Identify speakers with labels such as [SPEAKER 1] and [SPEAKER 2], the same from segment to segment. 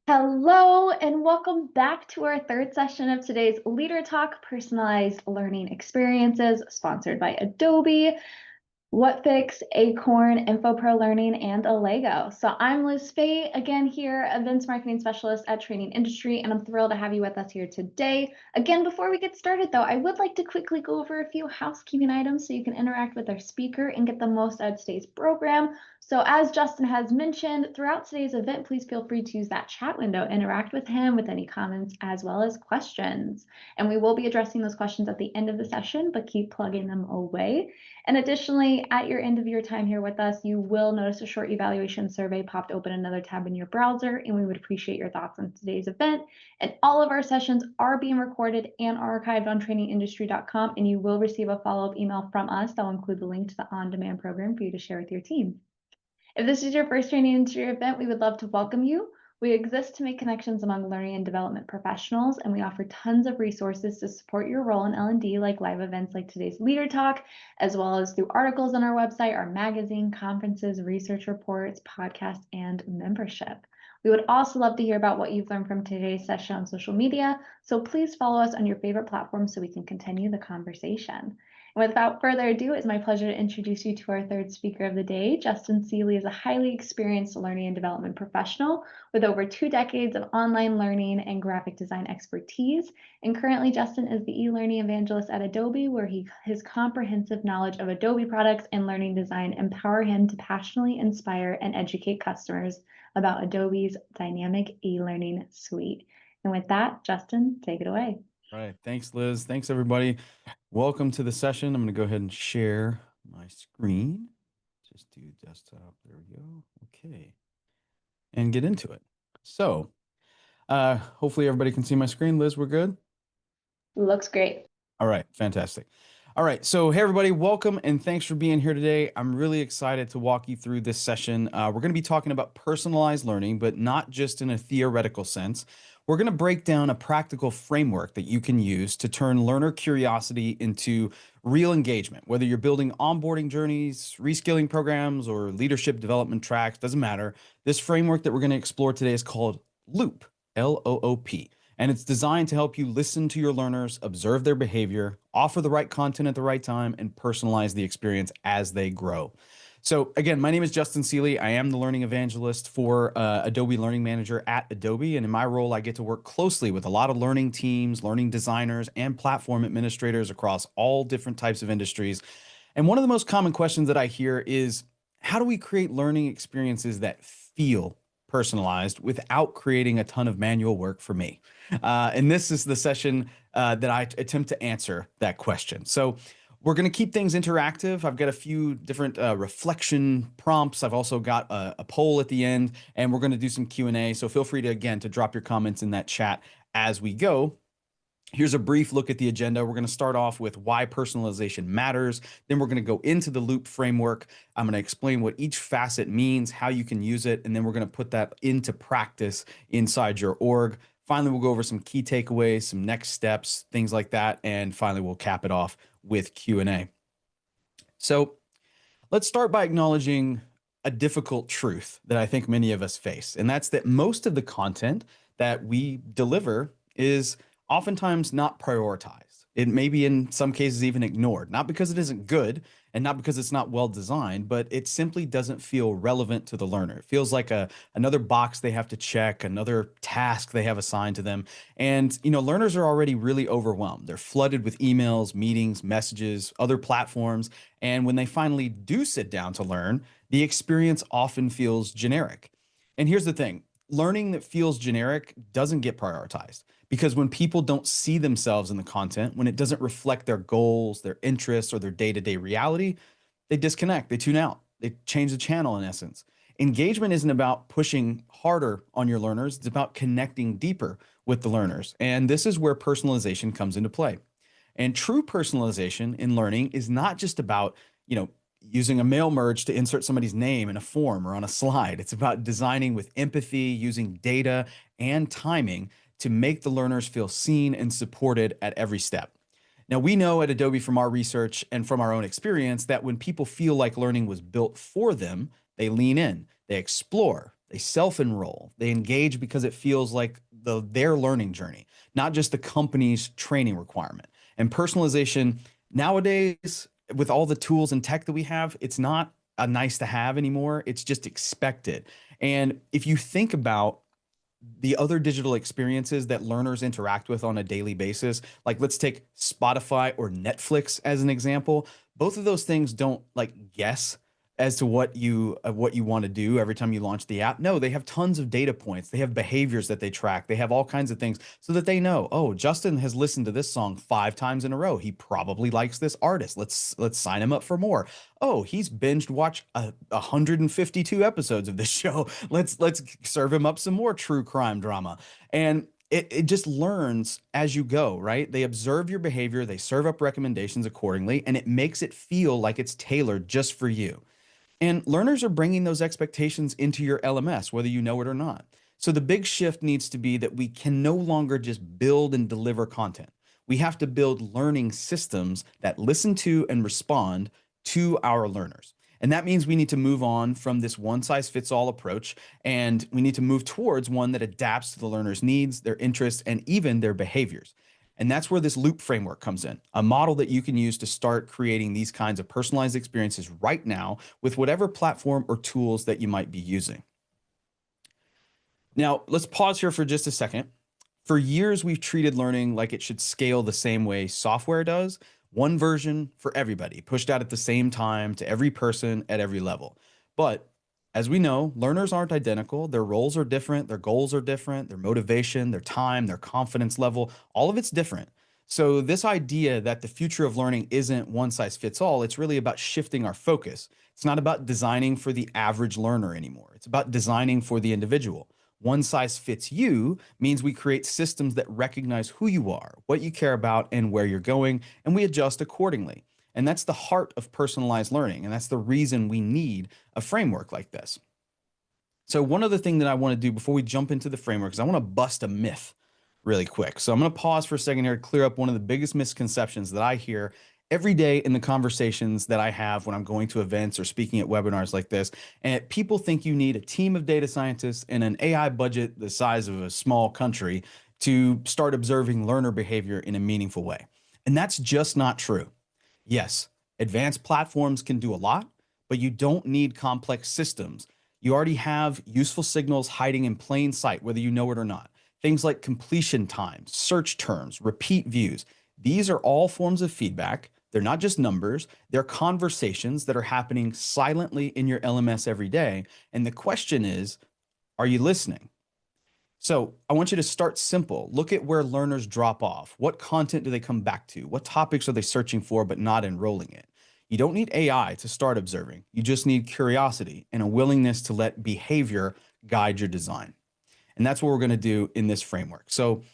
[SPEAKER 1] Hello, and welcome back to our third session of today's Leader Talk Personalized Learning Experiences, sponsored by Adobe, Whatfix, Acorn, InfoPro Learning, and Allego. So I'm Liz Fay, again here, events marketing specialist at Training Industry, and I'm thrilled to have you with us here today. Again, before we get started though, I would like to quickly go over a few housekeeping items so you can interact with our speaker and get the most out of today's program. So as Justin has mentioned, throughout today's event, please feel free to use that chat window, interact with him with any comments as well as questions. And we will be addressing those questions at the end of the session, but keep plugging them away. And additionally, at your end of your time here with us, you will notice a short evaluation survey popped open another tab in your browser, and we would appreciate your thoughts on today's event. And all of our sessions are being recorded and archived on trainingindustry.com, and you will receive a follow-up email from us that will include the link to the on-demand program for you to share with your team. If this is your first Training Industry event, we would love to welcome you. We exist to make connections among learning and development professionals, and we offer tons of resources to support your role in L&D, like live events like today's Leader Talk, as well as through articles on our website, our magazine, conferences, research reports, podcasts, and membership. We would also love to hear about what you've learned from today's session on social media, so please follow us on your favorite platform so we can continue the conversation. Without further ado, it's my pleasure to introduce you to our third speaker of the day. Justin Seeley is a highly experienced learning and development professional with over 2 decades of online learning and graphic design expertise. And currently, Justin is the e-learning evangelist at Adobe, where his comprehensive knowledge of Adobe products and learning design empower him to passionately inspire and educate customers about Adobe's dynamic e-learning suite. And with that, Justin, take it away.
[SPEAKER 2] Right. Thanks, Liz. Thanks, everybody. Welcome to the session. I'm going to go ahead and share my screen. Just do desktop. There we go. Okay. And get into it. So hopefully everybody can see my screen. Liz, we're good?
[SPEAKER 1] Looks great.
[SPEAKER 2] All right. Fantastic. All right. So, hey, everybody, welcome and thanks for being here today. I'm really excited to walk you through this session. We're going to be talking about personalized learning, but not just in a theoretical sense. We're going to break down a practical framework that you can use to turn learner curiosity into real engagement, whether you're building onboarding journeys, reskilling programs, or leadership development tracks, doesn't matter. This framework that we're going to explore today is called Loop, L-O-O-P. And it's designed to help you listen to your learners, observe their behavior, offer the right content at the right time, and personalize the experience as they grow. So again, my name is Justin Seeley. I am the learning evangelist for Adobe Learning Manager at Adobe. And in my role, I get to work closely with a lot of learning teams, learning designers, and platform administrators across all different types of industries. And one of the most common questions that I hear is, how do we create learning experiences that feel personalized without creating a ton of manual work for me? And this is the session that I attempt to answer that question. So we're going to keep things interactive. I've got a few different reflection prompts. I've also got a poll at the end, and we're going to do some Q&A. So feel free to, again, to drop your comments in that chat as we go. Here's a brief look at the agenda. We're going to start off with why personalization matters. Then we're going to go into the Loop framework. I'm going to explain what each facet means, how you can use it, and then we're going to put that into practice inside your org. Finally, we'll go over some key takeaways, some next steps, things like that, and finally, we'll cap it off with Q&A. So let's start by acknowledging a difficult truth that I think many of us face, and that's that most of the content that we deliver is oftentimes not prioritized. It may be in some cases even ignored, not because it isn't good and not because it's not well designed, but it simply doesn't feel relevant to the learner. It feels like another box they have to check, another task they have assigned to them. And, learners are already really overwhelmed. They're flooded with emails, meetings, messages, other platforms. And when they finally do sit down to learn, the experience often feels generic. And here's the thing. Learning that feels generic doesn't get prioritized, because when people don't see themselves in the content, when it doesn't reflect their goals, their interests, or their day-to-day reality, they disconnect, they tune out, they change the channel in essence. Engagement isn't about pushing harder on your learners, it's about connecting deeper with the learners. And this is where personalization comes into play. And true personalization in learning is not just about, using a mail merge to insert somebody's name in a form or on a slide. It's about designing with empathy, using data and timing to make the learners feel seen and supported at every step. Now, we know at Adobe from our research and from our own experience that when people feel like learning was built for them, they lean in, they explore, they self-enroll, they engage because it feels like their learning journey, not just the company's training requirement. And personalization nowadays, with all the tools and tech that we have, it's not a nice to have anymore. It's just expected. And if you think about the other digital experiences that learners interact with on a daily basis, like let's take Spotify or Netflix as an example. Both of those things don't like guess as to what you want to do every time you launch the app. No, they have tons of data points. They have behaviors that they track. They have all kinds of things so that they know, oh, Justin has listened to this song 5 times in a row. He probably likes this artist. Let's sign him up for more. Oh, he's binged watched 152 episodes of this show. Let's serve him up some more true crime drama. And it just learns as you go, right? They observe your behavior, they serve up recommendations accordingly, and it makes it feel like it's tailored just for you. And learners are bringing those expectations into your LMS, whether you know it or not. So the big shift needs to be that we can no longer just build and deliver content. We have to build learning systems that listen to and respond to our learners. And that means we need to move on from this one size fits all approach, and we need to move towards one that adapts to the learner's needs, their interests, and even their behaviors. And that's where this loop framework comes in, a model that you can use to start creating these kinds of personalized experiences right now with whatever platform or tools that you might be using. Now, let's pause here for just a second. For years, we've treated learning like it should scale the same way software does, one version for everybody, pushed out at the same time to every person at every level. But as we know, learners aren't identical. Their roles are different. Their goals are different. Their motivation, their time, their confidence level, all of it's different. So this idea that the future of learning isn't one size fits all, it's really about shifting our focus. It's not about designing for the average learner anymore. It's about designing for the individual. One size fits you means we create systems that recognize who you are, what you care about, and where you're going, and we adjust accordingly. And that's the heart of personalized learning. And that's the reason we need a framework like this. So one other thing that I want to do before we jump into the framework is I want to bust a myth really quick. So I'm going to pause for a second here to clear up one of the biggest misconceptions that I hear every day in the conversations that I have when I'm going to events or speaking at webinars like this. And people think you need a team of data scientists and an AI budget the size of a small country to start observing learner behavior in a meaningful way. And that's just not true. Yes, advanced platforms can do a lot, but you don't need complex systems. You already have useful signals hiding in plain sight, whether you know it or not. Things like completion times, search terms, repeat views. These are all forms of feedback. They're not just numbers. They're conversations that are happening silently in your LMS every day. And the question is, are you listening? So I want you to start simple. Look at where learners drop off. What content do they come back to? What topics are they searching for but not enrolling in? You don't need AI to start observing. You just need curiosity and a willingness to let behavior guide your design. And that's what we're going to do in this framework. So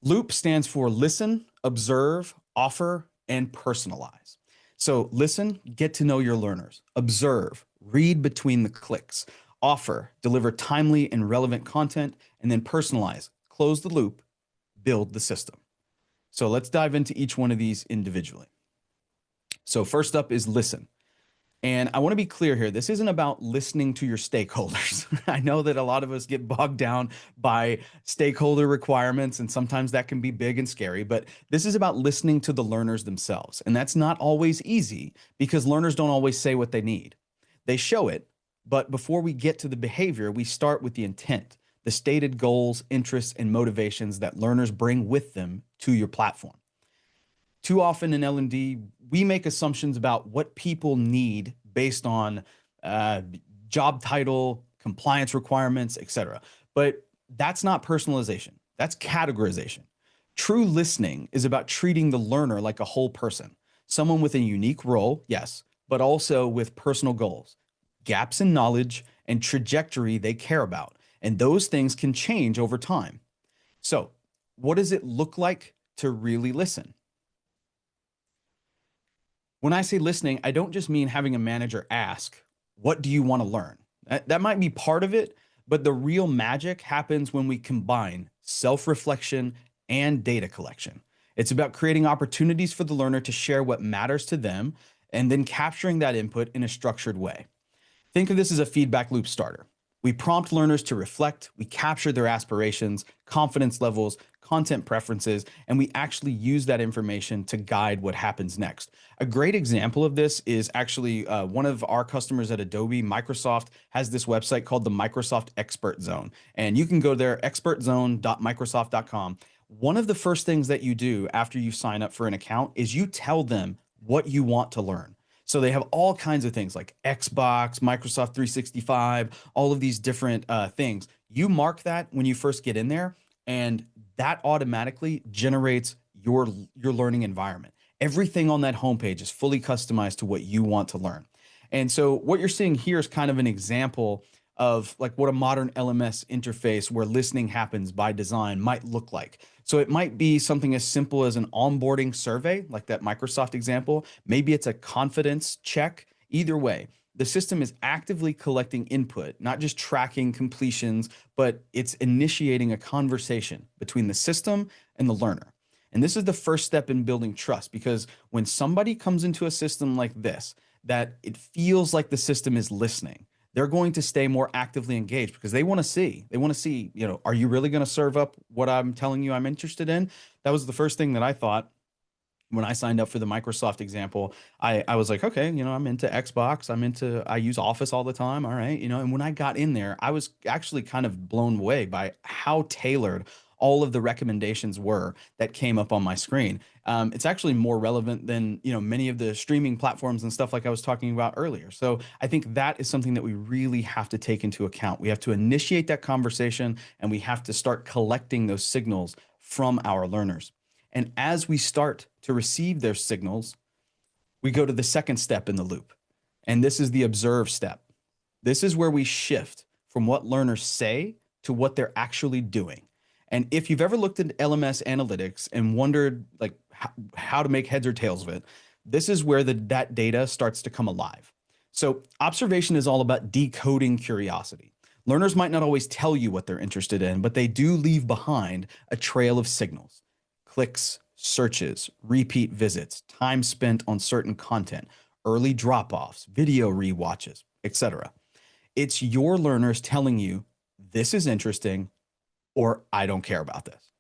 [SPEAKER 2] LOOP stands for listen, observe, offer, and personalize. So listen, get to know your learners. Observe, read between the clicks. Offer, deliver timely and relevant content, and then personalize, close the loop, build the system. So let's dive into each one of these individually. So first up is listen. And I want to be clear here. This isn't about listening to your stakeholders. I know that a lot of us get bogged down by stakeholder requirements, and sometimes that can be big and scary, but this is about listening to the learners themselves. And that's not always easy because learners don't always say what they need. They show it, but before we get to the behavior, we start with the intent, the stated goals, interests, and motivations that learners bring with them to your platform. Too often in L&D, we make assumptions about what people need based on job title, compliance requirements, etc. But that's not personalization. That's categorization. True listening is about treating the learner like a whole person, someone with a unique role, yes, but also with personal goals, gaps in knowledge, and trajectory they care about. And those things can change over time. So, what does it look like to really listen? When I say listening, I don't just mean having a manager ask, what do you want to learn? That might be part of it, but the real magic happens when we combine self-reflection and data collection. It's about creating opportunities for the learner to share what matters to them and then capturing that input in a structured way. Think of this as a feedback loop starter. We prompt learners to reflect, we capture their aspirations, confidence levels, content preferences, and we actually use that information to guide what happens next. A great example of this is actually one of our customers at Adobe. Microsoft has this website called the Microsoft Expert Zone, and you can go there, expertzone.microsoft.com. One of the first things that you do after you sign up for an account is you tell them what you want to learn. So they have all kinds of things like Xbox, Microsoft 365, all of these different things. You mark that when you first get in there, and that automatically generates your learning environment. Everything on that homepage is fully customized to what you want to learn. And so what you're seeing here is kind of an example of like what a modern LMS interface where listening happens by design might look like. So it might be something as simple as an onboarding survey, like that Microsoft example. Maybe it's a confidence check. Either way, the system is actively collecting input, not just tracking completions, but it's initiating a conversation between the system and the learner. And this is the first step in building trust, because when somebody comes into a system like this, that it feels like the system is listening, they're going to stay more actively engaged because they want to see, are you really going to serve up what I'm telling you I'm interested in? That was the first thing that I thought when I signed up for the Microsoft example. I was like, okay, I'm into Xbox. I use Office all the time. All right. And when I got in there, I was actually kind of blown away by how tailored all of the recommendations were that came up on my screen. It's actually more relevant than, many of the streaming platforms and stuff like I was talking about earlier. So I think that is something that we really have to take into account. We have to initiate that conversation, and we have to start collecting those signals from our learners. And as we start to receive their signals, we go to the second step in the loop. And this is the observe step. This is where we shift from what learners say to what they're actually doing. And if you've ever looked at LMS analytics and wondered like how to make heads or tails of it, this is where that data starts to come alive. So observation is all about decoding curiosity. Learners might not always tell you what they're interested in, but they do leave behind a trail of signals: clicks, searches, repeat visits, time spent on certain content, early drop-offs, video rewatches, etc. It's your learners telling you this is interesting or I don't care about this.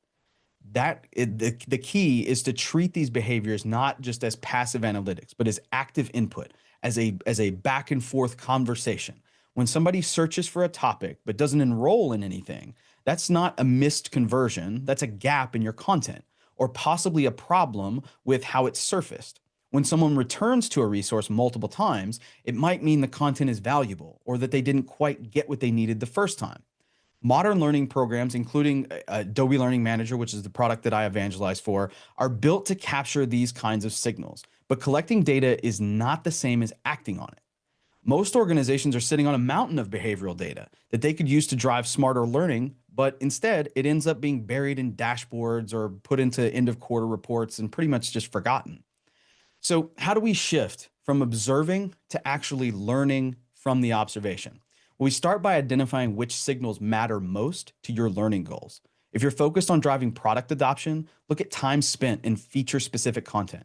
[SPEAKER 2] The key is to treat these behaviors not just as passive analytics, but as active input, as a back and forth conversation. When somebody searches for a topic but doesn't enroll in anything, that's not a missed conversion, that's a gap in your content, or possibly a problem with how it's surfaced. When someone returns to a resource multiple times, it might mean the content is valuable or that they didn't quite get what they needed the first time. Modern learning programs, including Adobe Learning Manager, which is the product that I evangelize for, are built to capture these kinds of signals. But collecting data is not the same as acting on it. Most organizations are sitting on a mountain of behavioral data that they could use to drive smarter learning, but instead it ends up being buried in dashboards or put into end of quarter reports and pretty much just forgotten. So how do we shift from observing to actually learning from the observation? Well, we start by identifying which signals matter most to your learning goals. If you're focused on driving product adoption, look at time spent in feature-specific content.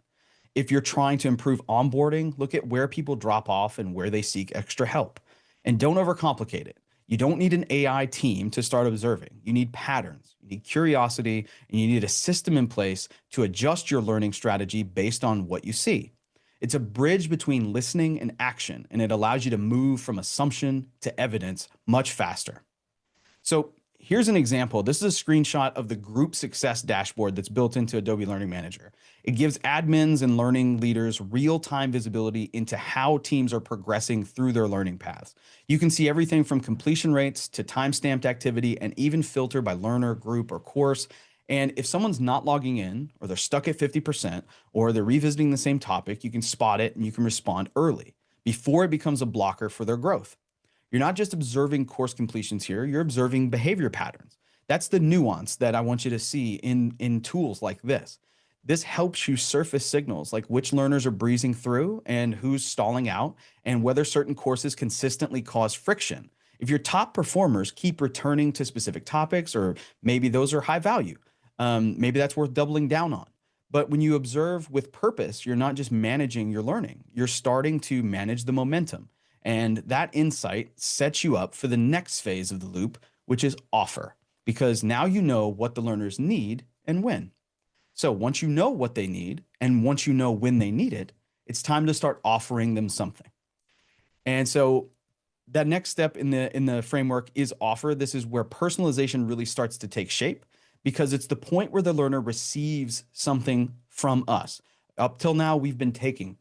[SPEAKER 2] If you're trying to improve onboarding, look at where people drop off and where they seek extra help. And don't overcomplicate it. You don't need an AI team to start observing. You need patterns, you need curiosity, and you need a system in place to adjust your learning strategy based on what you see. It's a bridge between listening and action, and it allows you to move from assumption to evidence much faster. So here's an example. This is a screenshot of the group success dashboard that's built into Adobe Learning Manager. It gives admins and learning leaders real-time visibility into how teams are progressing through their learning paths. You can see everything from completion rates to time-stamped activity, and even filter by learner, group, or course. And if someone's not logging in, or they're stuck at 50%, or they're revisiting the same topic, you can spot it and you can respond early before it becomes a blocker for their growth. You're not just observing course completions here, you're observing behavior patterns. That's the nuance that I want you to see in tools like this. This helps you surface signals like which learners are breezing through and who's stalling out, and whether certain courses consistently cause friction. If your top performers keep returning to specific topics, or maybe those are high value, maybe that's worth doubling down on. But when you observe with purpose, you're not just managing your learning, you're starting to manage the momentum. And that insight sets you up for the next phase of the loop, which is offer, because now you know what the learners need and when. So once you know what they need and once you know when they need it, it's time to start offering them something. And so that next step in the framework is offer. This is where personalization really starts to take shape because it's the point where the learner receives something from us. Up till now, we've been taking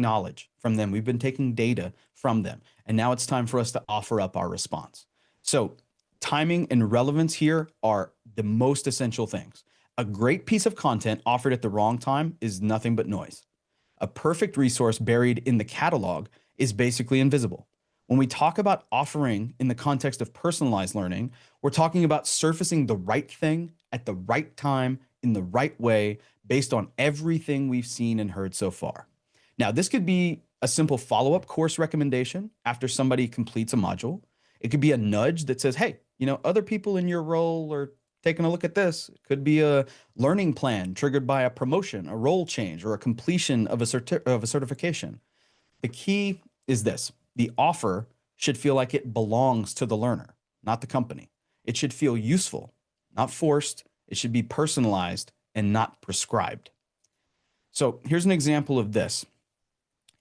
[SPEAKER 2] knowledge from them. We've been taking data from them. And now it's time for us to offer up our response. So timing and relevance here are the most essential things. A great piece of content offered at the wrong time is nothing but noise. A perfect resource buried in the catalog is basically invisible. When we talk about offering in the context of personalized learning, we're talking about surfacing the right thing at the right time in the right way based on everything we've seen and heard so far. Now, this could be a simple follow-up course recommendation after somebody completes a module. It could be a nudge that says, hey, other people in your role are taking a look at this. It could be a learning plan triggered by a promotion, a role change, or a completion of a certification. The key is this: the offer should feel like it belongs to the learner, not the company. It should feel useful, not forced. It should be personalized and not prescribed. So here's an example of this.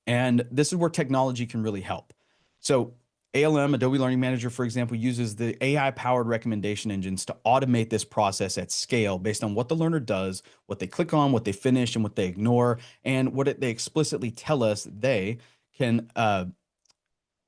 [SPEAKER 2] And this is where technology can really help. So ALM, Adobe Learning Manager, for example, uses the AI-powered recommendation engines to automate this process at scale based on what the learner does, what they click on, what they finish, and what they ignore, and they explicitly tell us can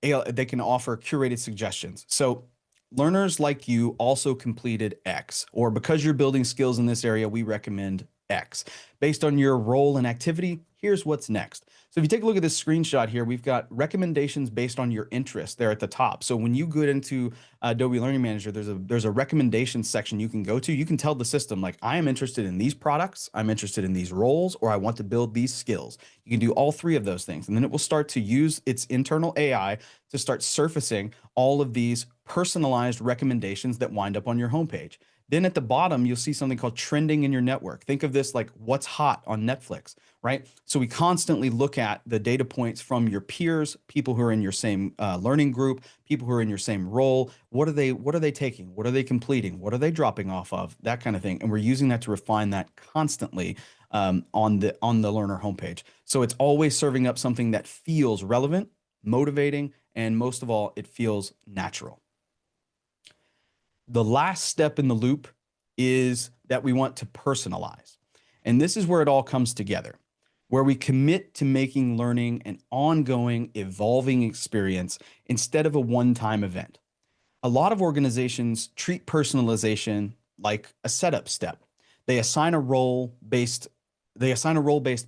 [SPEAKER 2] they can offer curated suggestions. So learners like you also completed X, or because you're building skills in this area, we recommend X. Based on your role and activity, here's what's next. So if you take a look at this screenshot here, we've got recommendations based on your interest there at the top. So when you go into Adobe Learning Manager, there's a recommendations section you can go to. You can tell the system, like, I am interested in these products, I'm interested in these roles, or I want to build these skills. You can do all three of those things. And then it will start to use its internal AI to start surfacing all of these personalized recommendations that wind up on your homepage. Then at the bottom, you'll see something called trending in your network. Think of this like what's hot on Netflix, right? So we constantly look at the data points from your peers, people who are in your same learning group, people who are in your same role. What are they taking? What are they completing? What are they dropping off of? That kind of thing. And we're using that to refine that constantly on the learner homepage. So it's always serving up something that feels relevant, motivating, and most of all, it feels natural. The last step in the loop is that we want to personalize. And this is where it all comes together, where we commit to making learning an ongoing, evolving experience instead of a one-time event. A lot of organizations treat personalization like a setup step. They assign a role-based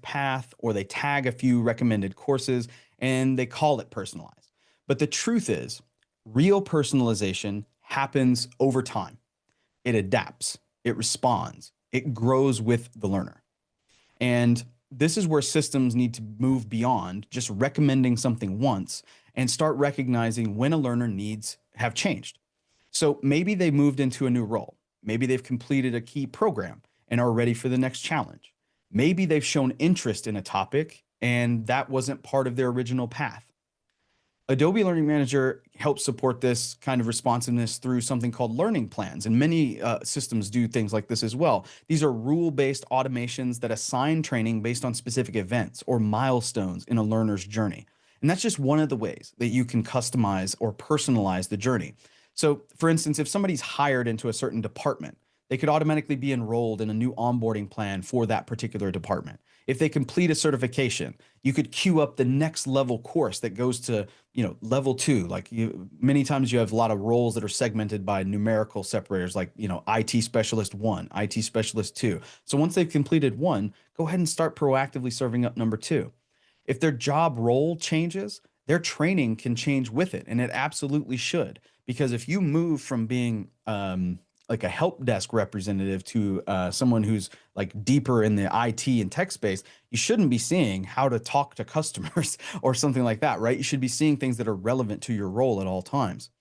[SPEAKER 2] path, or they tag a few recommended courses and they call it personalized. But the truth is, real personalization happens over time. It adapts, it responds, it grows with the learner. And this is where systems need to move beyond just recommending something once and start recognizing when a learner needs have changed. So maybe they moved into a new role. Maybe they've completed a key program and are ready for the next challenge. Maybe they've shown interest in a topic and that wasn't part of their original path. Adobe Learning Manager helps support this kind of responsiveness through something called learning plans. And many systems do things like this as well. These are rule-based automations that assign training based on specific events or milestones in a learner's journey. And that's just one of the ways that you can customize or personalize the journey. So for instance, if somebody's hired into a certain department, they could automatically be enrolled in a new onboarding plan for that particular department. If they complete a certification, you could queue up the next level course that goes to, level 2. Many times you have a lot of roles that are segmented by numerical separators, like, IT specialist 1, IT specialist 2. So once they've completed 1, go ahead and start proactively serving up number 2. If their job role changes, their training can change with it, and it absolutely should. Because if you move from being like a help desk representative to someone who's like deeper in the IT and tech space, you shouldn't be seeing how to talk to customers or something like that, right? You should be seeing things that are relevant to your role at all times.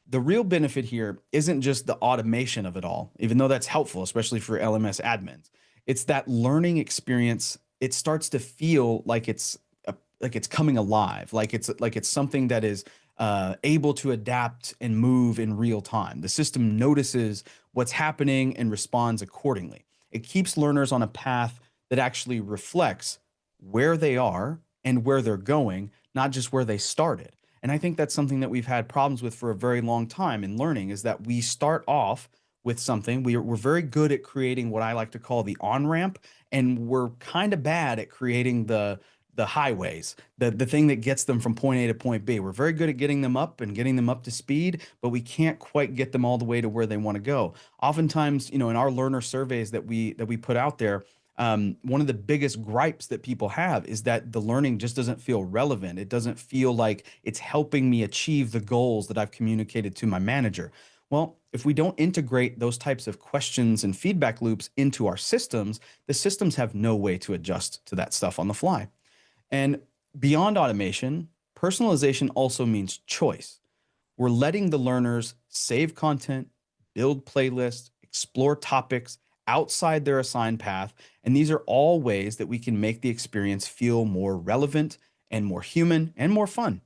[SPEAKER 2] The real benefit here isn't just the automation of it all, even though that's helpful, especially for LMS admins. It's that learning experience. It starts to feel like it's it's coming alive, like it's something that is able to adapt and move in real time. The system notices what's happening and responds accordingly. It keeps learners on a path that actually reflects where they are and where they're going, not just where they started. And I think that's something that we've had problems with for a very long time in learning, is that we start off with something. We're very good at creating what I like to call the on-ramp, and we're kind of bad at creating the highways, the thing that gets them from point A to point B. We're very good at getting them up and getting them up to speed, but we can't quite get them all the way to where they want to go. Oftentimes, in our learner surveys that we put out there, one of the biggest gripes that people have is that the learning just doesn't feel relevant. It doesn't feel like it's helping me achieve the goals that I've communicated to my manager. Well, if we don't integrate those types of questions and feedback loops into our systems, the systems have no way to adjust to that stuff on the fly. And beyond automation, personalization also means choice. We're letting the learners save content, build playlists, explore topics outside their assigned path. And these are all ways that we can make the experience feel more relevant and more human and more fun.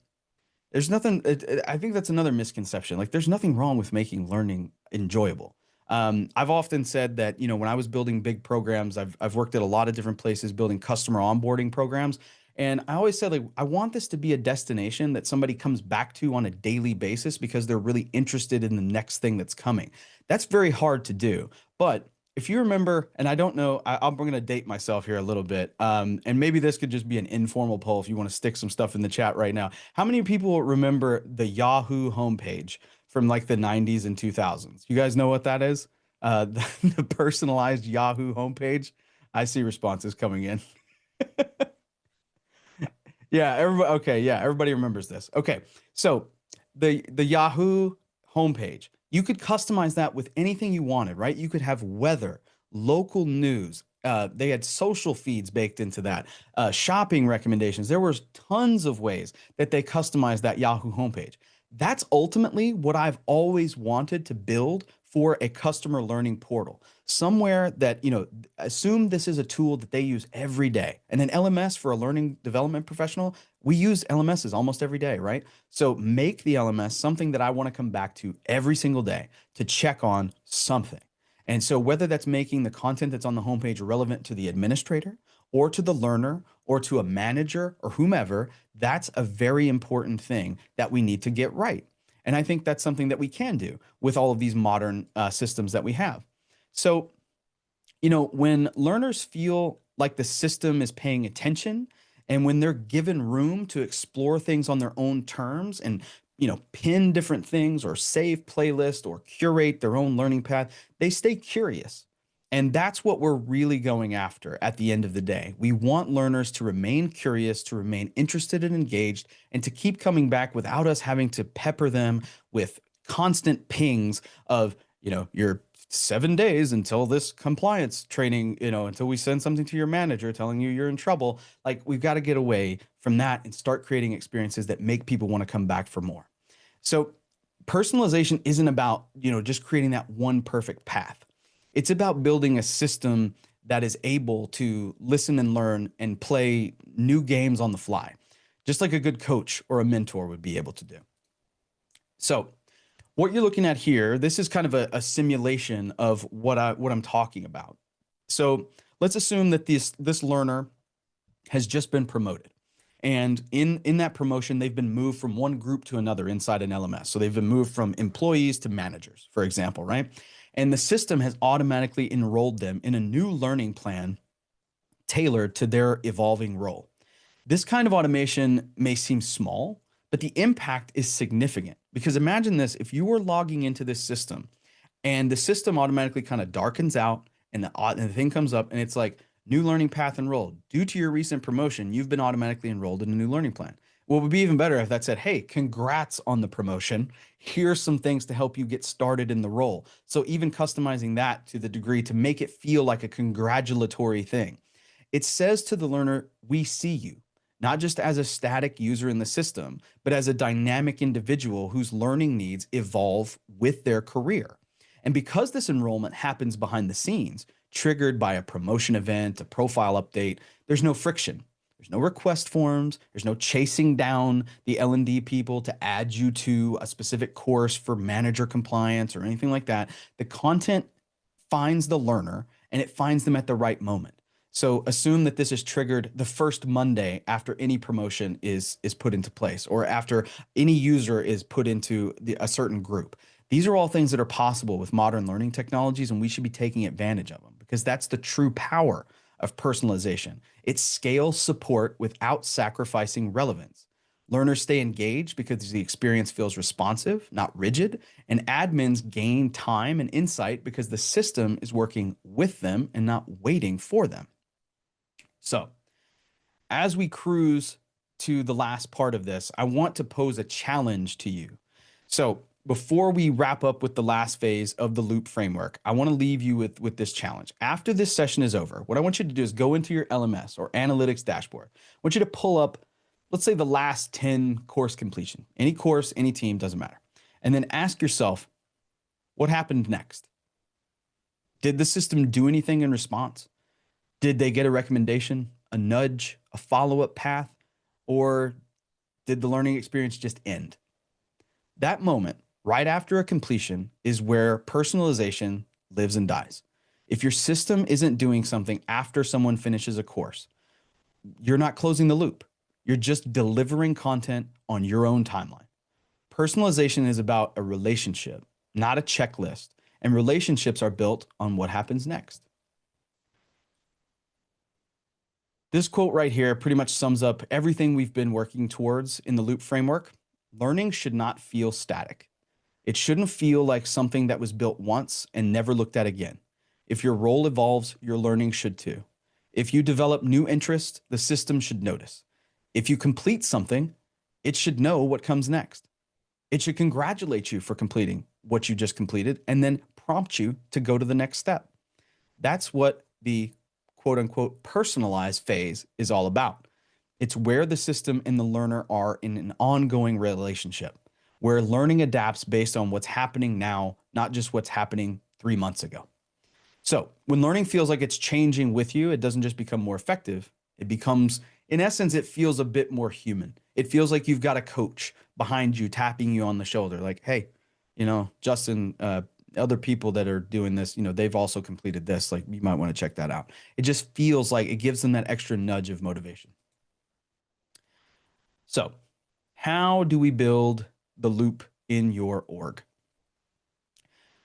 [SPEAKER 2] There's nothing, I think that's another misconception. Like, there's nothing wrong with making learning enjoyable. I've often said that, when I was building big programs, I've worked at a lot of different places building customer onboarding programs. And I always said, like, I want this to be a destination that somebody comes back to on a daily basis because they're really interested in the next thing that's coming. That's very hard to do. But if you remember, and I don't know, I'm going to date myself here a little bit, and maybe this could just be an informal poll if you want to stick some stuff in the chat right now. How many people remember the Yahoo homepage from like the 90s and 2000s? You guys know what that is? The personalized Yahoo homepage. I see responses coming in. Yeah, everybody. Okay, yeah, everybody remembers this. Okay, so the Yahoo homepage, you could customize that with anything you wanted, right? You could have weather, local news. They had social feeds baked into that, shopping recommendations. There was tons of ways that they customized that Yahoo homepage. That's ultimately what I've always wanted to build for a customer learning portal. Somewhere that, assume this is a tool that they use every day. And an LMS for a learning development professional, we use LMSs almost every day, right? So make the LMS something that I want to come back to every single day to check on something. And so whether that's making the content that's on the homepage relevant to the administrator or to the learner or to a manager or whomever, that's a very important thing that we need to get right. And I think that's something that we can do with all of these modern systems that we have. So, when learners feel like the system is paying attention and when they're given room to explore things on their own terms and, pin different things or save playlist or curate their own learning path, they stay curious. And that's what we're really going after at the end of the day. We want learners to remain curious, to remain interested and engaged, and to keep coming back without us having to pepper them with constant pings of, your 7 days until this compliance training, until we send something to your manager telling you you're in trouble. Like, we've got to get away from that and start creating experiences that make people want to come back for more. So personalization isn't about, just creating that one perfect path. It's about building a system that is able to listen and learn and play new games on the fly, just like a good coach or a mentor would be able to do. So what you're looking at here, this is kind of a simulation of what I'm talking about. So let's assume that this learner has just been promoted. And in that promotion, they've been moved from one group to another inside an LMS. So they've been moved from employees to managers, for example, right? And the system has automatically enrolled them in a new learning plan tailored to their evolving role. This kind of automation may seem small, but the impact is significant, because imagine this: if you were logging into this system and the system automatically kind of darkens out and the thing comes up and it's like, new learning path enrolled. Due to your recent promotion, you've been automatically enrolled in a new learning plan. What would be even better if that said, hey, congrats on the promotion. Here's some things to help you get started in the role. So even customizing that to the degree to make it feel like a congratulatory thing. It says to the learner, we see you, not just as a static user in the system, but as a dynamic individual whose learning needs evolve with their career. And because this enrollment happens behind the scenes, triggered by a promotion event, a profile update, there's no friction. There's no request forms. There's no chasing down the L&D people to add you to a specific course for manager compliance or anything like that. The content finds the learner and it finds them at the right moment. So assume that this is triggered the first Monday after any promotion is put into place or after any user is put into a certain group. These are all things that are possible with modern learning technologies, and we should be taking advantage of them because that's the true power of personalization. It scales support without sacrificing relevance. Learners stay engaged because the experience feels responsive, not rigid, and admins gain time and insight because the system is working with them and not waiting for them. So, as we cruise to the last part of this, I want to pose a challenge to you. So, before we wrap up with the last phase of the loop framework, I want to leave you with this challenge. After this session is over, what I want you to do is go into your LMS or analytics dashboard. I want you to pull up, let's say, the last 10 course completion. Any course, any team, doesn't matter. And then ask yourself, what happened next? Did the system do anything in response? Did they get a recommendation, a nudge, a follow-up path, or did the learning experience just end? That moment, right after a completion, is where personalization lives and dies. If your system isn't doing something after someone finishes a course, you're not closing the loop. You're just delivering content on your own timeline. Personalization is about a relationship, not a checklist, and relationships are built on what happens next. This quote right here pretty much sums up everything we've been working towards in the loop framework. Learning should not feel static. It shouldn't feel like something that was built once and never looked at again. If your role evolves, your learning should too. If you develop new interests, the system should notice. If you complete something, it should know what comes next. It should congratulate you for completing what you just completed and then prompt you to go to the next step. That's what the quote unquote personalized phase is all about. It's where the system and the learner are in an ongoing relationship, where learning adapts based on what's happening now, not just what's happening 3 months ago. So when learning feels like it's changing with you, it doesn't just become more effective. It becomes, in essence, it feels a bit more human. It feels like you've got a coach behind you, tapping you on the shoulder, like, hey, Justin, other people that are doing this, they've also completed this. Like, you might want to check that out. It just feels like it gives them that extra nudge of motivation. So how do we build the loop in your org?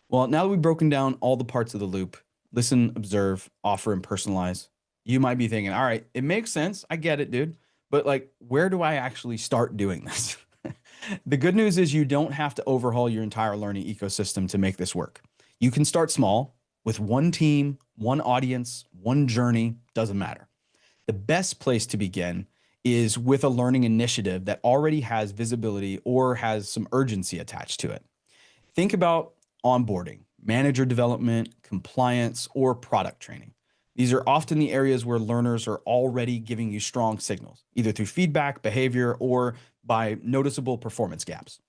[SPEAKER 2] Well, now that we've broken down all the parts of the loop, listen, observe, offer, and personalize, you might be thinking, all right, it makes sense. I get it, dude. But like, where do I actually start doing this? The good news is you don't have to overhaul your entire learning ecosystem to make this work. You can start small with one team, one audience, one journey, doesn't matter. The best place to begin is with a learning initiative that already has visibility or has some urgency attached to it. Think about onboarding, manager development, compliance, or product training. These are often the areas where learners are already giving you strong signals, either through feedback, behavior, or by noticeable performance gaps.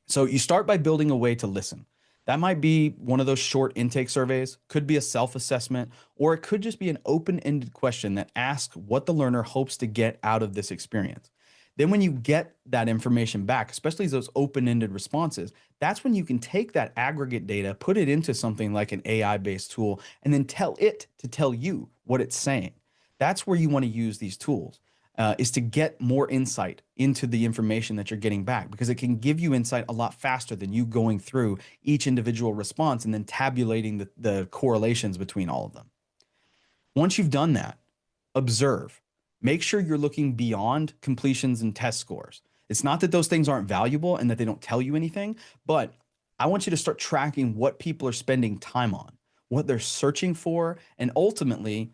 [SPEAKER 2] So you start by building a way to listen. That might be one of those short intake surveys, could be a self-assessment, or it could just be an open-ended question that asks what the learner hopes to get out of this experience. Then when you get that information back, especially those open-ended responses, that's when you can take that aggregate data, put it into something like an AI-based tool, and then tell it to tell you what it's saying. That's where you want to use these tools, is to get more insight into the information that you're getting back, because it can give you insight a lot faster than you going through each individual response and then tabulating the correlations between all of them. Once you've done that, observe. Make sure you're looking beyond completions and test scores. It's not that those things aren't valuable and that they don't tell you anything, but I want you to start tracking what people are spending time on, what they're searching for, and ultimately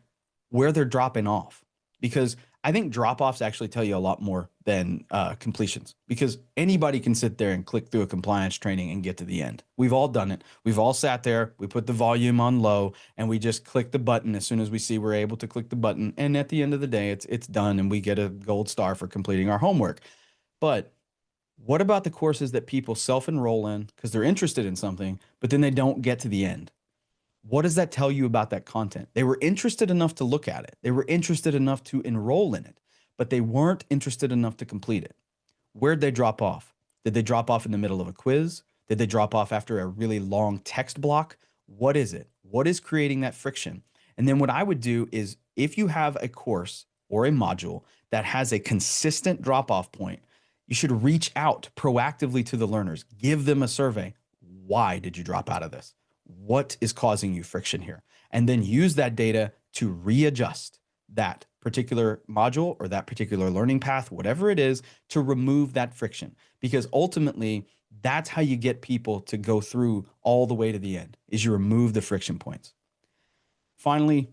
[SPEAKER 2] where they're dropping off. Because I think drop-offs actually tell you a lot more than completions, because anybody can sit there and click through a compliance training and get to the end. We've all done it. We've all sat there, we put the volume on low, and we just click the button as soon as we see we're able to click the button. And at the end of the day, it's done, and we get a gold star for completing our homework. But what about the courses that people self-enroll in because they're interested in something, but then they don't get to the end? What does that tell you about that content? They were interested enough to look at it. They were interested enough to enroll in it, but they weren't interested enough to complete it. Where'd they drop off? Did they drop off in the middle of a quiz? Did they drop off after a really long text block? What is it? What is creating that friction? And then what I would do is if you have a course or a module that has a consistent drop off point, you should reach out proactively to the learners, give them a survey. Why did you drop out of this? What is causing you friction here? And then use that data to readjust that particular module or that particular learning path, whatever it is, to remove that friction. Because ultimately, that's how you get people to go through all the way to the end, is you remove the friction points. Finally,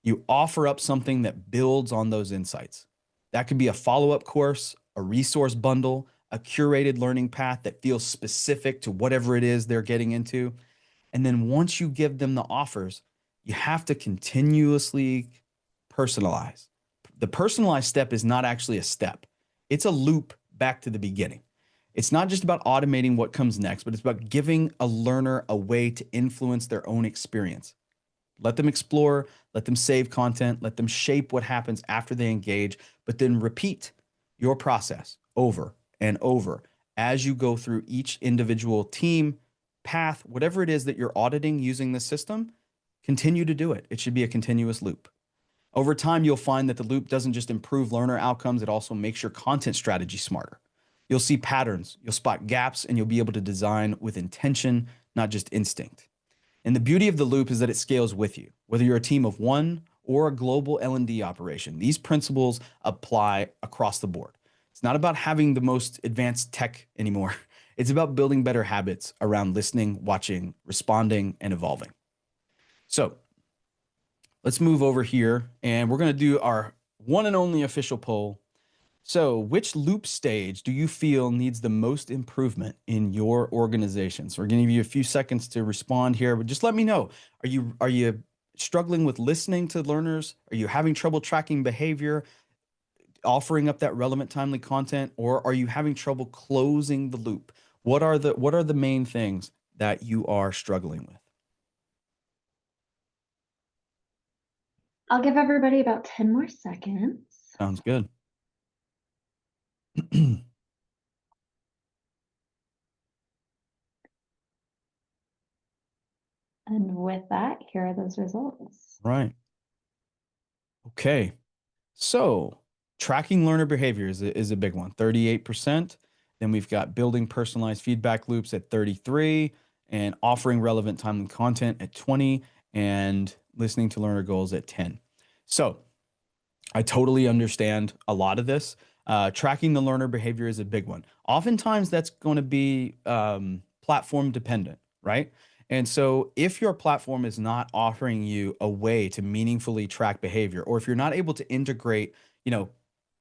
[SPEAKER 2] you offer up something that builds on those insights. That could be a follow-up course, a resource bundle, a curated learning path that feels specific to whatever it is they're getting into. And then once you give them the offers, you have to continuously personalize. The personalized step is not actually a step, it's a loop back to the beginning. It's not just about automating what comes next, but it's about giving a learner a way to influence their own experience. Let them explore, let them save content, let them shape what happens after they engage, but then repeat your process over and over as you go through each individual team, path, whatever it is that you're auditing using the system. Continue to do it. It should be a continuous loop. Over time, you'll find that the loop doesn't just improve learner outcomes, it also makes your content strategy smarter. You'll see patterns, you'll spot gaps, and you'll be able to design with intention, not just instinct. And the beauty of the loop is that it scales with you. Whether you're a team of one or a global L&D operation, these principles apply across the board. It's not about having the most advanced tech anymore. It's about building better habits around listening, watching, responding, and evolving. So let's move over here and we're going to do our one and only official poll. So, which loop stage do you feel needs the most improvement in your organization? So, we're going to give you a few seconds to respond here, but just let me know. Are you struggling with listening to learners? Are you having trouble tracking behavior, offering up that relevant, timely content, or are you having trouble closing the loop? What are the main things that you are struggling with?
[SPEAKER 1] I'll give everybody about 10 more seconds.
[SPEAKER 2] Sounds good.
[SPEAKER 1] And with that, here are those results.
[SPEAKER 2] Right. Okay. So tracking learner behavior is a big one, 38%. Then we've got building personalized feedback loops at 33, and offering relevant timely content at 20, and listening to learner goals at 10. So I totally understand a lot of this. Tracking the learner behavior is a big one. Oftentimes that's going to be platform dependent, right? And so if your platform is not offering you a way to meaningfully track behavior, or if you're not able to integrate,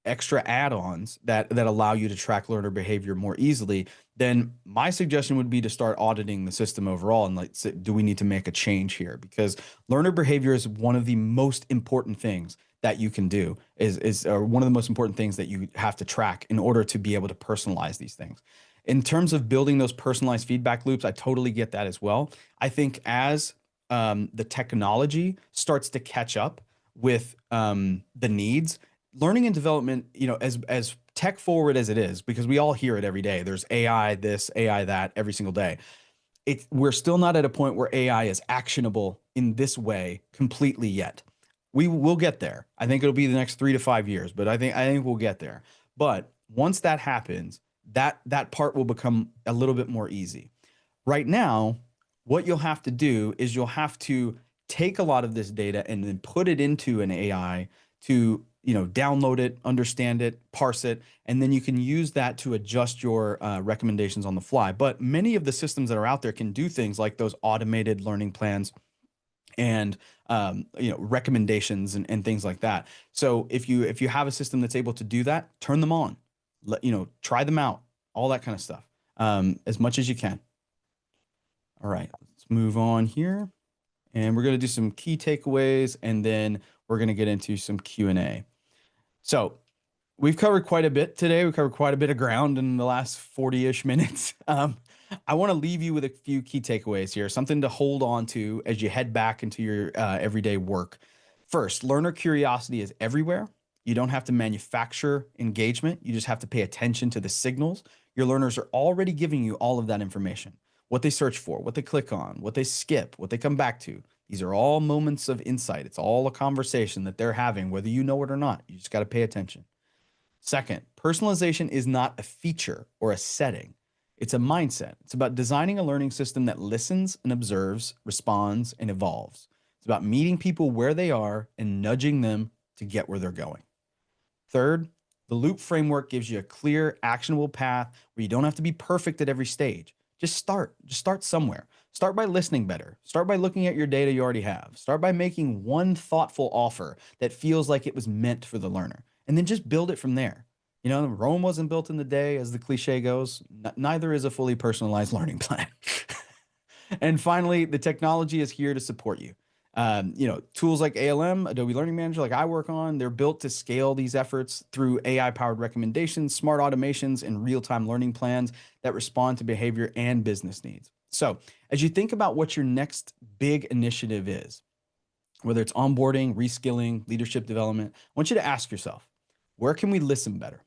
[SPEAKER 2] extra add-ons that allow you to track learner behavior more easily, then my suggestion would be to start auditing the system overall and like, do we need to make a change here? Because learner behavior is one of the most important things that you can do, is one of the most important things that you have to track in order to be able to personalize these things. In terms of building those personalized feedback loops, I totally get that as well. I think as the technology starts to catch up with the needs, learning and development, as tech forward as it is, because we all hear it every day. There's AI this, AI that every single day. We're still not at a point where AI is actionable in this way completely yet. We will get there. I think it'll be the next 3 to 5 years, but I think we'll get there. But once that happens, that part will become a little bit more easy. Right now, what you'll have to do is you'll have to take a lot of this data and then put it into an AI to download it, understand it, parse it, and then you can use that to adjust your recommendations on the fly. But many of the systems that are out there can do things like those automated learning plans and recommendations and things like that. So if you have a system that's able to do that, turn them on, try them out, all that kind of stuff, as much as you can. All right, let's move on here, and we're going to do some key takeaways, and then we're going to get into some Q&A. So We've covered quite a bit today. We've covered quite a bit of ground in the last 40-ish minutes. I want to leave you with a few key takeaways here, something to hold on to as you head back into your everyday work. First, learner curiosity is everywhere. You don't have to manufacture engagement. You just have to pay attention to the signals. Your learners are already giving you all of that information, what they search for, what they click on, what they skip, what they come back to. These are all moments of insight. It's all a conversation that they're having, whether you know it or not. You just got to pay attention. Second, personalization is not a feature or a setting. It's a mindset. It's about designing a learning system that listens and observes, responds, and evolves. It's about meeting people where they are and nudging them to get where they're going. Third, the loop framework gives you a clear, actionable path where you don't have to be perfect at every stage. Just start. Just start somewhere. Start by listening better. Start by looking at your data you already have. Start by making one thoughtful offer that feels like it was meant for the learner. And then just build it from there. You know, Rome wasn't built in the day, as the cliche goes. Neither is a fully personalized learning plan. And finally, the technology is here to support you. Tools like ALM, Adobe Learning Manager, like I work on, they're built to scale these efforts through AI-powered recommendations, smart automations, and real-time learning plans that respond to behavior and business needs. So, as you think about what your next big initiative is, whether it's onboarding, reskilling, leadership development, I want you to ask yourself, where can we listen better?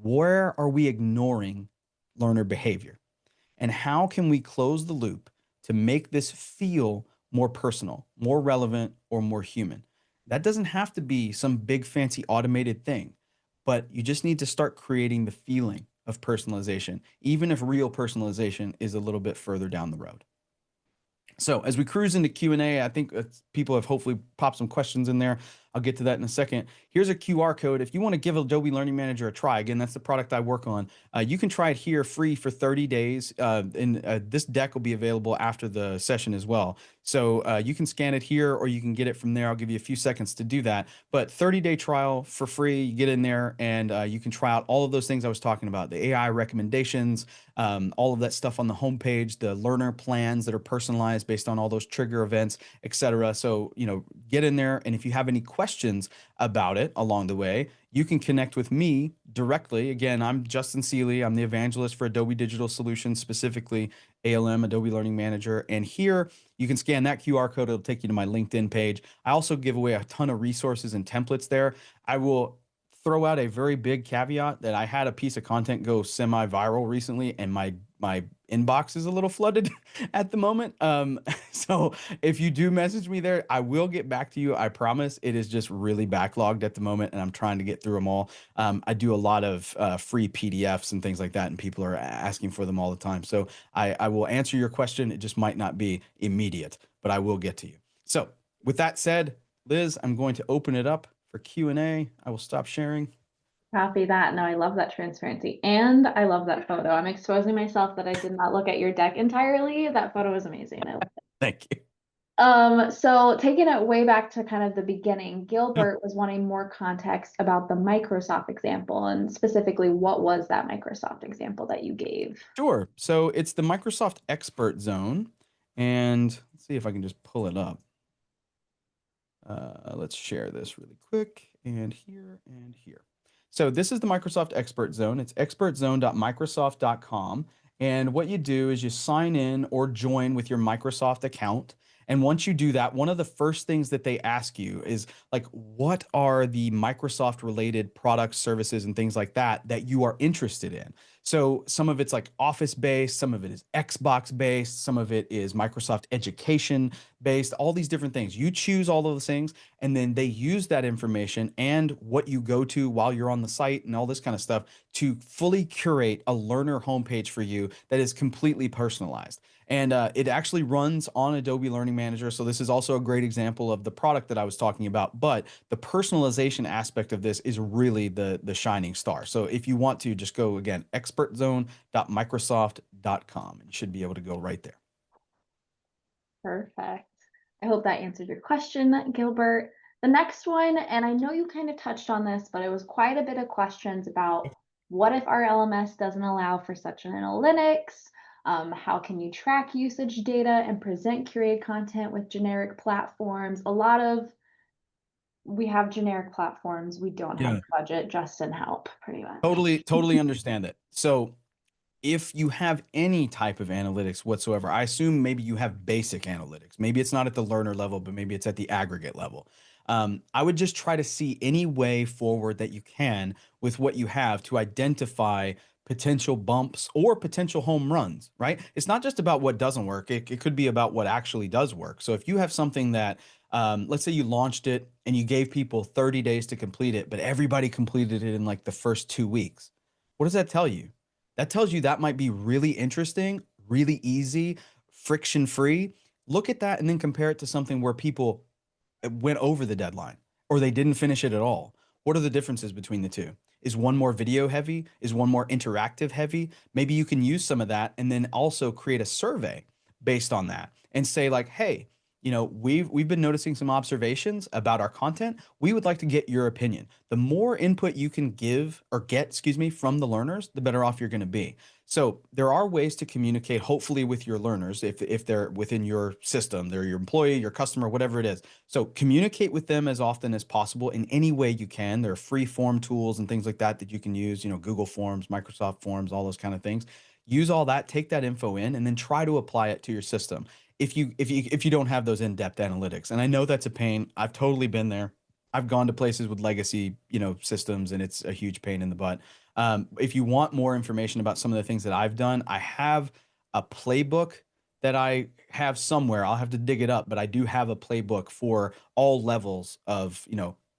[SPEAKER 2] Where are we ignoring learner behavior? And how can we close the loop to make this feel more personal, more relevant, or more human? That doesn't have to be some big fancy automated thing, but you just need to start creating the feeling of personalization, even if real personalization is a little bit further down the road. So as we cruise into Q&A, I think people have hopefully popped some questions in there. I'll get to that in a second. Here's a QR code. If you want to give Adobe Learning Manager a try, again, that's the product I work on. You can try it here free for 30 days. This deck will be available after the session as well. So you can scan it here or you can get it from there. I'll give you a few seconds to do that. But 30-day trial for free. You get in there and you can try out all of those things I was talking about, the AI recommendations, all of that stuff on the homepage, the learner plans that are personalized based on all those trigger events, etc. So, get in there. And if you have any questions about it along the way, you can connect with me directly. Again, I'm Justin Seeley. I'm the evangelist for Adobe Digital Solutions, specifically ALM, Adobe Learning Manager. And here you can scan that QR code. It'll take you to my LinkedIn page. I also give away a ton of resources and templates there. I will throw out a very big caveat that I had a piece of content go semi-viral recently, and my inbox is a little flooded at the moment. So if you do message me there, I will get back to you. I promise. It is just really backlogged at the moment, and I'm trying to get through them all. I do a lot of free PDFs and things like that, and people are asking for them all the time. So I will answer your question. It just might not be immediate, but I will get to you. So with that said, Liz, I'm going to open it up for Q&A. I will stop sharing.
[SPEAKER 1] Copy that. No, I love that transparency. And I love that photo. I'm exposing myself that I did not look at your deck entirely. That photo was amazing. I love it.
[SPEAKER 2] Thank you.
[SPEAKER 1] So taking it way back to kind of the beginning, Gilbert was wanting more context about the Microsoft example, and specifically, what was that Microsoft example that you gave?
[SPEAKER 2] Sure. So it's the Microsoft Expert Zone. And let's see if I can just pull it up. Let's share this really quick. And here and here. So this is the Microsoft Expert Zone. It's expertzone.microsoft.com. And what you do is you sign in or join with your Microsoft account. And once you do that, one of the first things that they ask you is like, what are the Microsoft related products, services, and things like that you are interested in? So some of it's like Office based, some of it is Xbox based, some of it is Microsoft Education based, all these different things. You choose all of those things, and then they use that information and what you go to while you're on the site and all this kind of stuff to fully curate a learner homepage for you that is completely personalized. And it actually runs on Adobe Learning Manager. So this is also a great example of the product that I was talking about. But the personalization aspect of this is really the shining star. So if you want to, just go again, expertzone.microsoft.com. And you should be able to go right there.
[SPEAKER 1] Perfect. I hope that answered your question, Gilbert. The next one, and I know you kind of touched on this, but it was quite a bit of questions about what if our LMS doesn't allow for such an analytics? How can you track usage data and present curated content with generic platforms? A lot of we have generic platforms. We don't have
[SPEAKER 2] Yeah.
[SPEAKER 1] the budget. Justin, help, pretty much.
[SPEAKER 2] Totally understand it. So if you have any type of analytics whatsoever, I assume maybe you have basic analytics. Maybe it's not at the learner level, but maybe it's at the aggregate level. I would just try to see any way forward that you can with what you have to identify potential bumps or potential home runs, right? It's not just about what doesn't work, it could be about what actually does work. So if you have something that, let's say you launched it and you gave people 30 days to complete it, but everybody completed it in like the first 2 weeks, what does that tell you? That tells you that might be really interesting, really easy, friction free. Look at that and then compare it to something where people went over the deadline or they didn't finish it at all. What are the differences between the two? Is one more video heavy? Is one more interactive heavy? Maybe you can use some of that and then also create a survey based on that and say like, hey, we've been noticing some observations about our content. We would like to get your opinion. The more input you can give or get, excuse me, from the learners, the better off you're going to be. So there are ways to communicate, hopefully, with your learners if they're within your system, they're your employee, your customer, whatever it is. So communicate with them as often as possible in any way you can. There are free form tools and things like that that you can use, Google Forms, Microsoft Forms, all those kind of things. Use all that, take that info in, and then try to apply it to your system. If you don't have those in-depth analytics. And I know that's a pain. I've totally been there. I've gone to places with legacy, systems, and it's a huge pain in the butt. If you want more information about some of the things that I've done, I have a playbook that I have somewhere. I'll have to dig it up, but I do have a playbook for all levels of,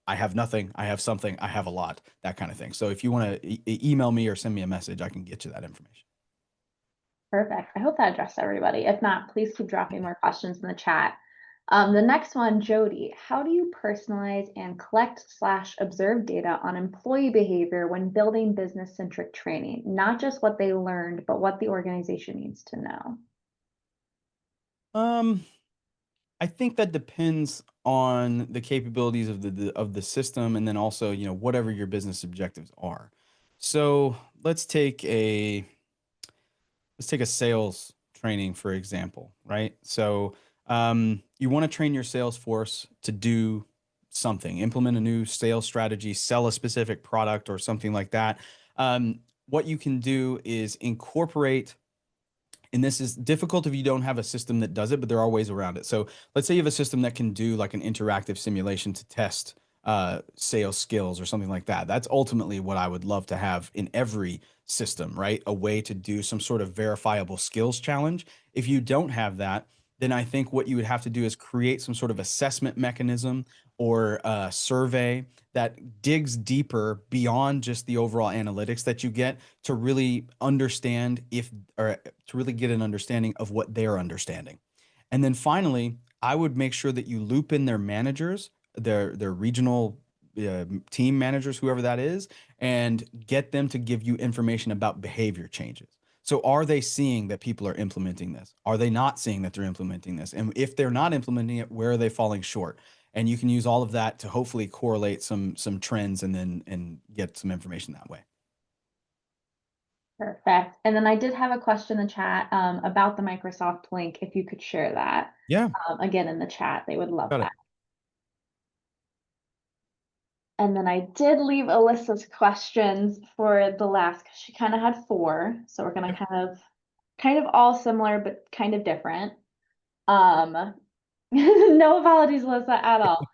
[SPEAKER 2] I have nothing, I have something, I have a lot, that kind of thing. So if you want to email me or send me a message, I can get you that information.
[SPEAKER 1] Perfect. I hope that addressed everybody. If not, please keep dropping more questions in the chat. The next one, Jody, how do you personalize and collect/observe data on employee behavior when building business-centric training? Not just what they learned, but what the organization needs to know.
[SPEAKER 2] Um, I think that depends on the capabilities of the system, and then also, whatever your business objectives are. So let's take a sales training, for example, right? So you want to train your sales force to do something, implement a new sales strategy, sell a specific product or something like that. What you can do is incorporate, and this is difficult if you don't have a system that does it, but there are ways around it. So let's say you have a system that can do like an interactive simulation to test sales skills or something like that. That's ultimately what I would love to have in every system, right? A way to do some sort of verifiable skills challenge. If you don't have that, then I think what you would have to do is create some sort of assessment mechanism or a survey that digs deeper beyond just the overall analytics that you get to really understand if or to really get an understanding of what they're understanding. And then finally, I would make sure that you loop in their managers, their regional team managers, whoever that is, and get them to give you information about behavior changes. So are they seeing that people are implementing this? Are they not seeing that they're implementing this? And if they're not implementing it, where are they falling short? And you can use all of that to hopefully correlate some trends and get some information that way.
[SPEAKER 1] Perfect. And then I did have a question in the chat about the Microsoft link, if you could share that
[SPEAKER 2] Yeah,
[SPEAKER 1] again in the chat. They would love
[SPEAKER 2] got
[SPEAKER 1] that.
[SPEAKER 2] it.
[SPEAKER 1] And then I did leave Alyssa's questions for the last, because she kind of had four. So we're gonna
[SPEAKER 2] Yep.
[SPEAKER 1] kind of all similar, but kind of different. Um, no apologies, Alyssa, at all.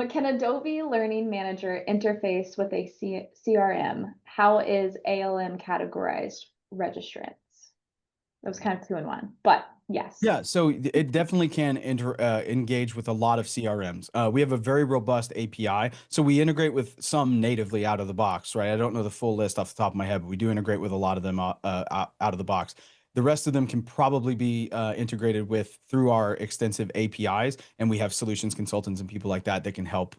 [SPEAKER 1] Can Adobe Learning Manager interface with a CRM? How is ALM categorized registrants? That was kind of two in one, but yes.
[SPEAKER 2] Yeah, so it definitely can engage with a lot of CRMs. We have a very robust API, so we integrate with some natively out of the box, right? I don't know the full list off the top of my head, but we do integrate with a lot of them out of the box. The rest of them can probably be integrated with through our extensive APIs, and we have solutions consultants and people like that that can help,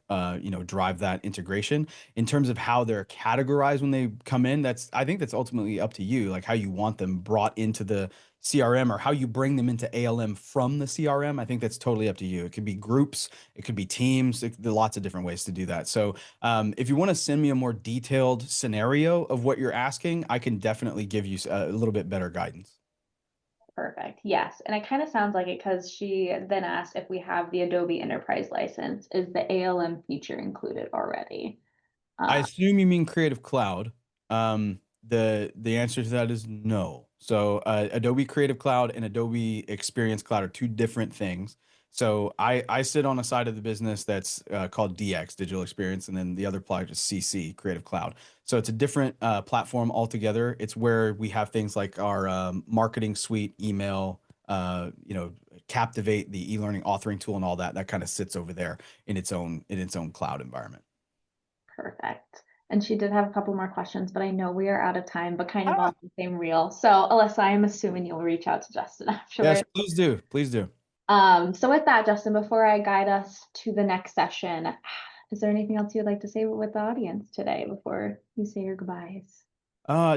[SPEAKER 2] drive that integration. In terms of how they're categorized when they come in, I think that's ultimately up to you, like how you want them brought into the CRM or how you bring them into ALM from the CRM. I think that's totally up to you. It could be groups, it could be teams. There are lots of different ways to do that. So if you want to send me a more detailed scenario of what you're asking, I can definitely give you a little bit better guidance.
[SPEAKER 1] Perfect. Yes. And it kind of sounds like it because she then asked if we have the Adobe Enterprise license. Is the ALM feature included already?
[SPEAKER 2] I
[SPEAKER 1] Uh,
[SPEAKER 2] assume you mean Creative Cloud. The answer to that is no. So Adobe Creative Cloud and Adobe Experience Cloud are two different things. So I sit on a side of the business that's called DX, Digital Experience, and then the other product is CC, Creative Cloud. So it's a different platform altogether. It's where we have things like our marketing suite, email, Captivate, the e-learning authoring tool, and all that. That kind of sits over there in its own cloud environment.
[SPEAKER 1] Perfect. And she did have a couple more questions, but I know we are out of time, but kind of on the same reel. So Alyssa, I'm assuming you'll reach out to Justin
[SPEAKER 2] Yes,
[SPEAKER 1] afterwards.
[SPEAKER 2] please do. Please do.
[SPEAKER 1] So with that, Justin, before I guide us to the next session, is there anything else you'd like to say with the audience today before you say your goodbyes?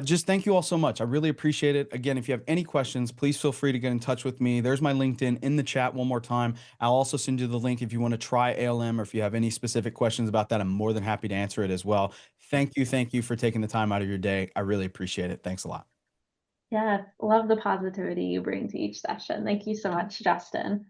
[SPEAKER 2] Just thank you all so much. I really appreciate it. Again, if you have any questions, please feel free to get in touch with me. There's my LinkedIn in the chat one more time. I'll also send you the link if you want to try ALM or if you have any specific questions about that. I'm more than happy to answer it as well. Thank you for taking the time out of your day. I really appreciate it. Thanks a lot.
[SPEAKER 1] Yeah, love the positivity you bring to each session. Thank you so much, Justin.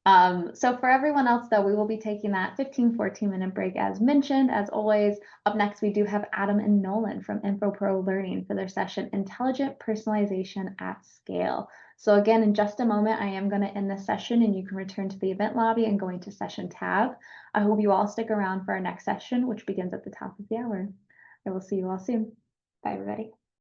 [SPEAKER 1] So for everyone else, though, we will be taking that 14 minute break as mentioned. As always, up next, we do have Adam and Nolan from InfoPro Learning for their session, Intelligent Personalization at Scale. So again, in just a moment, I am going to end this session and you can return to the event lobby and go into session tab. I hope you all stick around for our next session, which begins at the top of the hour. I will see you all soon. Bye, everybody.